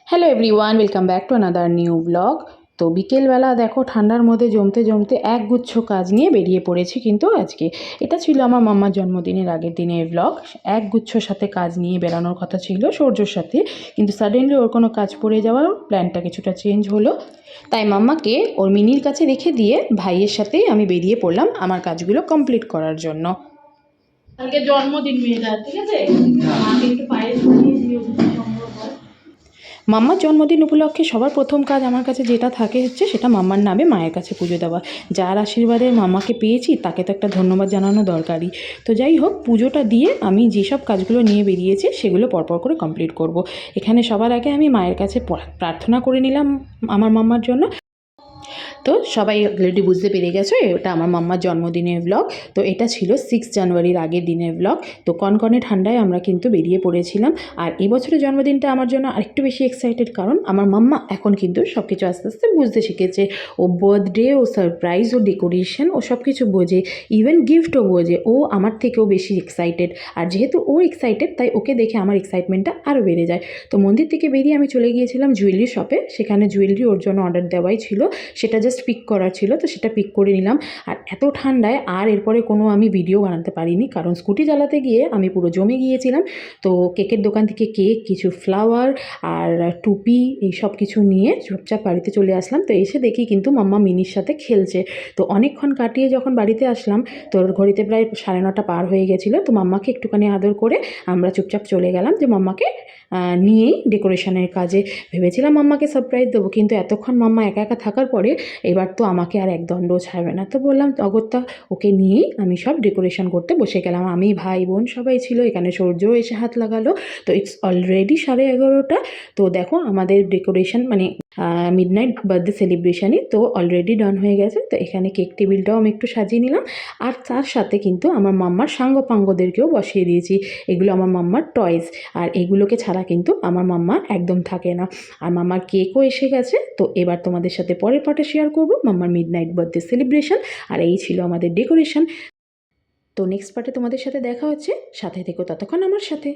Hello everyone, welcome back to another new blog. তো বিকেলবেলা দেখো ঠান্ডার মধ্যে জমতে জমতে একগুচ্ছ কাজ নিয়ে বেরিয়ে পড়েছি। কিন্তু আজকে এটা ছিল আমার মাম্মার জন্মদিনের আগের দিনের ব্লগ। একগুচ্ছর সাথে কাজ নিয়ে বেরানোর কথা ছিল সূর্যর সাথে, কিন্তু সাডেনলি ওর কোনো কাজ পড়ে যাওয়ার প্ল্যানটা কিছুটা চেঞ্জ হলো। তাই মাম্মাকে ওর মিনির কাছে রেখে দিয়ে ভাইয়ের সাথেই আমি বেরিয়ে পড়লাম আমার কাজগুলো কমপ্লিট করার জন্য। কালকে জন্মদিন মেয়েটার, ঠিক আছে? মাকে একটু পায়েস বানিয়ে দিও যদি সম্ভব হয়। মাম্মার জন্মদিন উপলক্ষে সবার প্রথম কাজ আমার কাছে যেটা থাকে হচ্ছে সেটা মাম্মার নামে মায়ের কাছে পুজো দেওয়া। যার আশীর্বাদে মাম্মাকে পেয়েছি তাকে তো একটা ধন্যবাদ জানানো দরকারই। তো যাই হোক, পুজোটা দিয়ে আমি যেসব কাজগুলো নিয়ে বেরিয়েছি সেগুলো পরপর করে কমপ্লিট করব। এখানে সবার আগে আমি মায়ের কাছে প্রার্থনা করে নিলাম আমার মাম্মার জন্য। তো সবাই অলরেডি বুঝতে পেরে গেছো এটা আমার মাম্মার জন্মদিনের ব্লগ। তো এটা ছিল 6 জানুয়ারির আগের দিনের ব্লগ। তো কনকনে ঠান্ডায় আমরা কিন্তু বেরিয়ে পড়েছিলাম। আর এই বছরের জন্মদিনটা আমার জন্য আরেকটু বেশি এক্সাইটেড, কারণ আমার মাম্মা এখন কিন্তু সব কিছু আস্তে আস্তে বুঝতে শিখেছে। ও বার্থডে, ও সারপ্রাইজ, ও ডেকোরেশন, ও সব কিছু বোঝে, ইভেন গিফটও বোঝে। ও আমার থেকেও বেশি এক্সাইটেড। আর যেহেতু ও এক্সাইটেড তাই ওকে দেখে আমার এক্সাইটমেন্টটা আরও বেড়ে যায়। তো মন্দির থেকে বেরিয়ে আমি চলে গিয়েছিলাম জুয়েলারি শপে। সেখানে জুয়েলারি ওর জন্য অর্ডার দেওয়াই ছিল, সেটা জাস্ট পিক করার ছিল। তো সেটা পিক করে নিলাম। আর এত ঠান্ডায় আর এরপরে কোনো আমি ভিডিও বানাতে পারিনি, কারণ স্কুটি চালাতে গিয়ে আমি পুরো জমে গিয়েছিলাম। তো কেকের দোকান থেকে কেক, কিছু ফ্লাওয়ার আর টুপি এই সব কিছু নিয়ে চুপচাপ বাড়িতে চলে আসলাম। তো এসে দেখি কিন্তু মাম্মা মিনির সাথে খেলছে। তো অনেকক্ষণ কাটিয়ে যখন বাড়িতে আসলাম, তোর ঘড়িতে প্রায় 9:30 পার হয়ে গেছিলো। তো মাম্মাকে একটুখানি আদর করে আমরা চুপচাপ চলে গেলাম যে মাম্মাকে নিয়েই ডেকোরেশনের কাজে। ভেবেছিলাম মাম্মাকে সারপ্রাইজ দেবো, কিন্তু এতক্ষণ মাম্মা একা একা থাকার পরে এবার তো আমাকে আর একদণ্ডও ছাড়বে না। তো বললাম অগত্যা ওকে নিয়েই আমি সব ডেকোরেশন করতে বসে গেলাম। আমি, ভাই, বোন সবাই ছিল এখানে। সূর্যও এসে হাত লাগালো। তো ইটস অলরেডি 11:30। তো দেখো আমাদের ডেকোরেশন মানে মিডনাইট বার্থডে সেলিব্রেশনই তো অলরেডি ডান হয়ে গেছে। তো এখানে কেক টেবিলটাও আমি একটু সাজিয়ে নিলাম। আর তার সাথে কিন্তু আমার মাম্মার সাঙ্গপাঙ্গদেরকেও বসিয়ে দিয়েছি। এগুলো আমার মাম্মার টয়েস। আর এগুলোকে ছাড়া কিন্তু আমার মাম্মা একদম থাকে না। আর মাম্মার কেকও এসে গেছে। তো এবার তোমাদের সাথে পরের পার্টে শেয়ার করবো মাম্মার মিডনাইট বার্থডে সেলিব্রেশন। আর এই ছিল আমাদের ডেকোরেশন। তো নেক্সট পার্টে তোমাদের সাথে দেখা হচ্ছে, সাথে থেকো ততক্ষণ আমার সাথে।